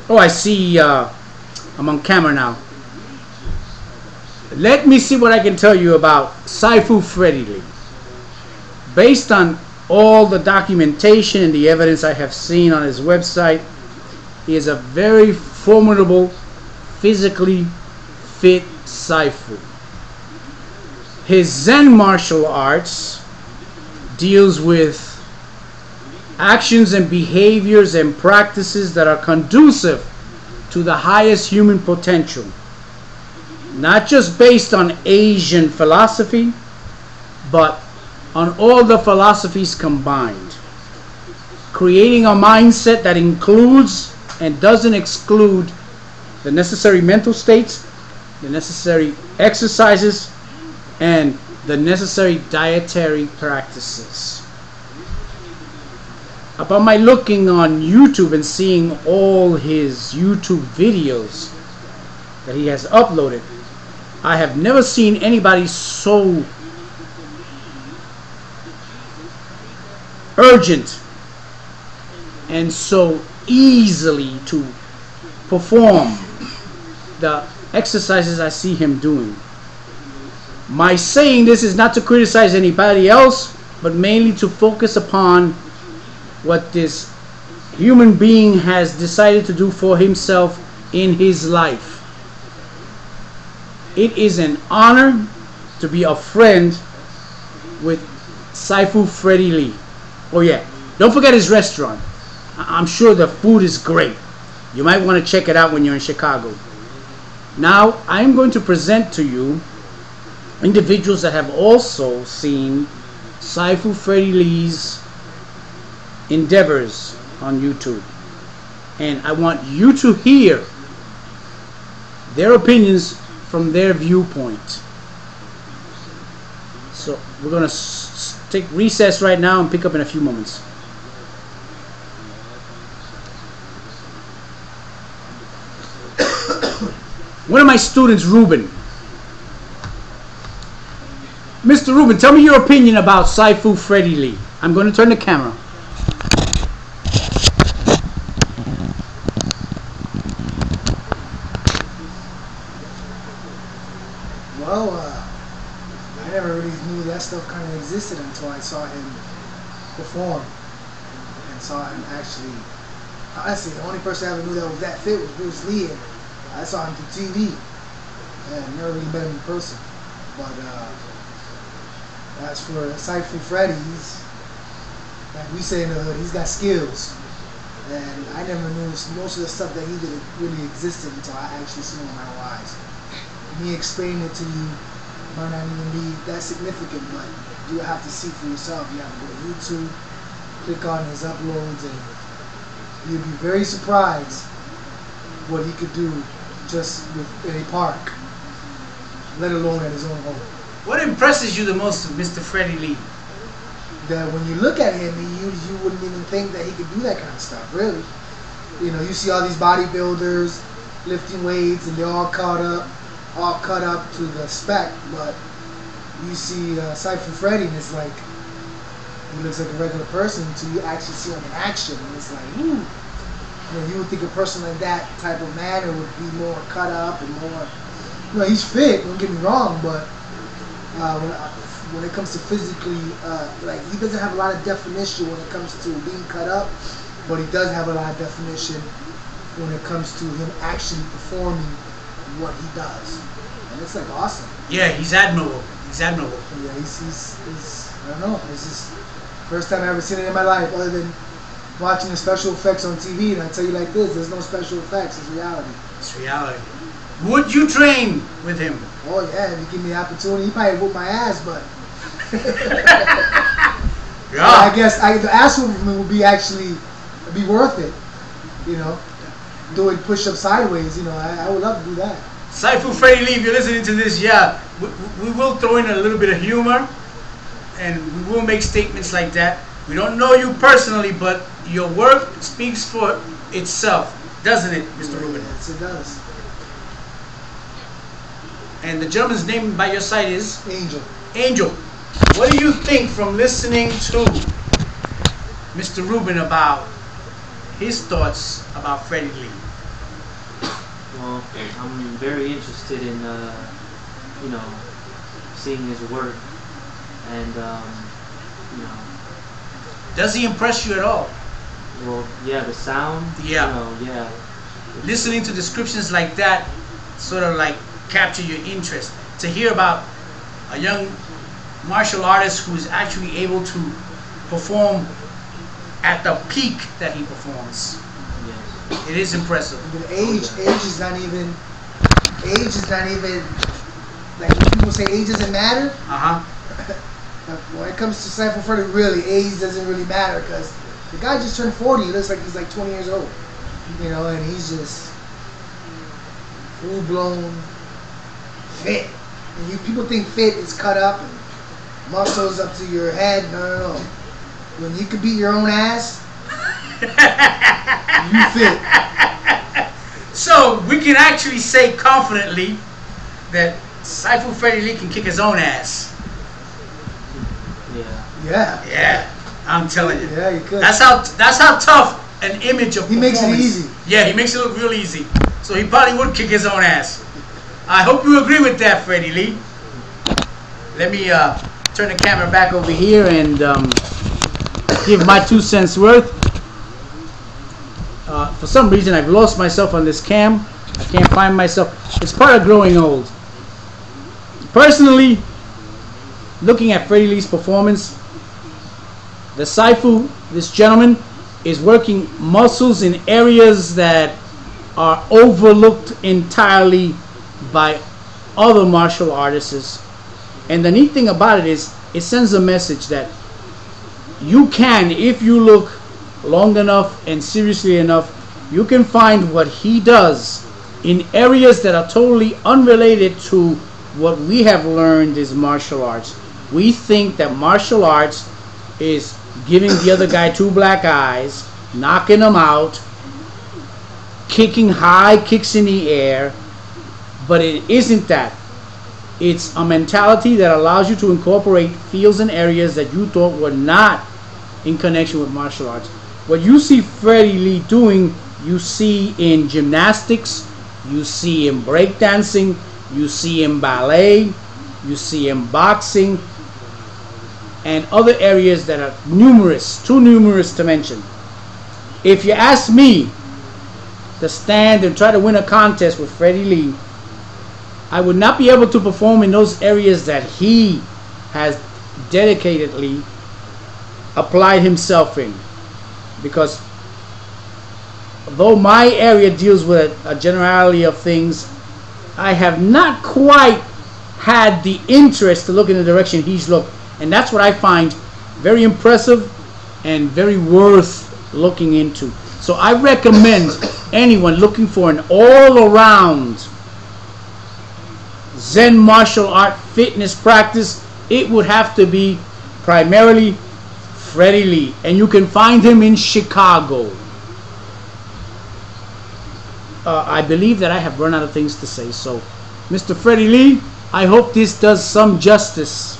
Oh, I see. I'm on camera now. Let me see what I can tell you about Sifu Freddie. Based on all the documentation and the evidence I have seen on his website, he is a very formidable, physically fit Sifu. His Zen Martial Arts deals with actions and behaviors and practices that are conducive to the highest human potential. Not just based on Asian philosophy, but on all the philosophies combined. Creating a mindset that includes and doesn't exclude the necessary mental states, the necessary exercises, and the necessary dietary practices. Upon my looking on YouTube and seeing all his YouTube videos that he has uploaded, I have never seen anybody so urgent and so easily to perform the exercises I see him doing. My saying this is not to criticize anybody else, but mainly to focus upon what this human being has decided to do for himself in his life. It is an honor to be a friend with Sifu Freddie Lee. Oh yeah, don't forget his restaurant. I'm sure the food is great. You might want to check it out when you're in Chicago. Now, I'm going to present to you individuals that have also seen Sifu Freddie Lee's endeavors on YouTube, and I want you to hear their opinions from their viewpoint. So we're going to take recess right now and pick up in a few moments. One of my students, Ruben. Mr. Ruben, tell me your opinion about Sifu Freddie Lee. I'm going to turn the camera. Well, I never really knew that stuff kind of existed until I saw him perform and saw him actually. Honestly, the only person I ever knew that was that fit was Bruce Lee, and I saw him through TV. And I never really met him in person. But as for Sifu Freddie, like we say in the hood, he's got skills. And I never knew most of the stuff that he did really existed until I actually seen it with my own eyes. Me explaining it to you might not even be that significant, but you have to see for yourself. You have to go to YouTube, click on his uploads, and you'll be very surprised what he could do just in a park, let alone at his own home. What impresses you the most of Mr. Freddie Lee? That when you look at him, you wouldn't even think that he could do that kind of stuff, really. You know, you see all these bodybuilders lifting weights, and they're all cut up to the spec, but you see Sifu Freddie, and it's like, he looks like a regular person until you actually see him in action, and it's like, ooh. You know, you would think a person like that type of manner would be more cut up and more, you know, he's fit, don't get me wrong, but when it comes to physically, like, he doesn't have a lot of definition when it comes to being cut up, but he does have a lot of definition when it comes to him actually performing what he does. And it's like awesome. Yeah, he's admirable. He's admirable. Yeah, he's I don't know, it's just first time I ever seen it in my life other than watching the special effects on TV, and I tell you like this, there's no special effects, it's reality. It's reality. Would you train with him? Oh yeah, if you give me the opportunity, he probably whoop my ass, but yeah. I guess the ass whooping would be actually be worth it. You know, doing push-ups sideways. You know, I would love to do that. Sifu Freddie Lee, if you're listening to this, yeah, we will throw in a little bit of humor, and we will make statements like that. We don't know you personally, but your work speaks for itself, doesn't it, Mr. Rubin? Yes, it does. And the gentleman's name by your side is? Angel. Angel, what do you think from listening to Mr. Rubin about his thoughts about Freddie Lee? Well, I'm very interested in, you know, seeing his work, and you know. Does he impress you at all? Well, yeah, the sound. Yeah. You know, yeah. Listening to descriptions like that sort of like capture your interest. To hear about a young martial artist who's actually able to perform at the peak that he performs. Yes. It is impressive. But age is not even like when people say age doesn't matter. When it comes to Sifu Freddie, really age doesn't really matter because the guy just turned 40. He looks like he's like 20 years old, you know, and he's just full blown fit. And people think fit is cut up and muscles up to your head. No. When you can beat your own ass, you fit. So we can actually say confidently that Sifu Freddie Lee can kick his own ass. Yeah. I'm telling you. Yeah, you could. That's how tough an image of he makes it easy. Yeah, he makes it look real easy. So he probably would kick his own ass. I hope you agree with that, Freddie Lee. Let me turn the camera back over here and give my 2 cents worth. For some reason, I've lost myself on this cam. I can't find myself. It's part of growing old. Personally, looking at Freddie Lee's performance, the Sifu, this gentleman, is working muscles in areas that are overlooked entirely by other martial artists. And the neat thing about it is it sends a message that you can, if you look long enough and seriously enough, you can find what he does in areas that are totally unrelated to what we have learned is martial arts. We think that martial arts is giving the other guy 2 black eyes, knocking him out, kicking high kicks in the air, but it isn't that. It's a mentality that allows you to incorporate fields and areas that you thought were not in connection with martial arts. What you see Freddie Lee doing, you see in gymnastics, you see in breakdancing, you see in ballet, you see in boxing, and other areas that are numerous, too numerous to mention. If you ask me to stand and try to win a contest with Freddie Lee, I would not be able to perform in those areas that he has dedicatedly applied himself in. Because though my area deals with a generality of things, I have not quite had the interest to look in the direction he's looked. And that's what I find very impressive and very worth looking into. So I recommend anyone looking for an all-around Zen martial art fitness practice, it would have to be primarily Freddie Lee. And you can find him in Chicago. I believe that I have run out of things to say. So, Mr. Freddie Lee, I hope this does some justice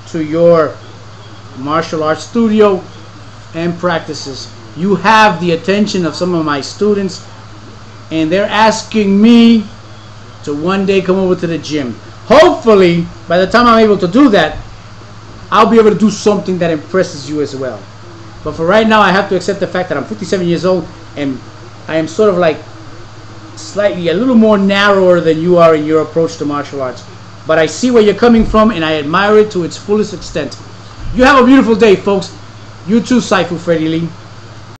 to your martial arts studio and practices. You have the attention of some of my students, and they're asking me to one day come over to the gym. Hopefully, by the time I'm able to do that, I'll be able to do something that impresses you as well. But for right now, I have to accept the fact that I'm 57 years old, and I am sort of like slightly a little more narrower than you are in your approach to martial arts. But I see where you're coming from, and I admire it to its fullest extent. You have a beautiful day, folks. You too, Sifu Freddie Lee.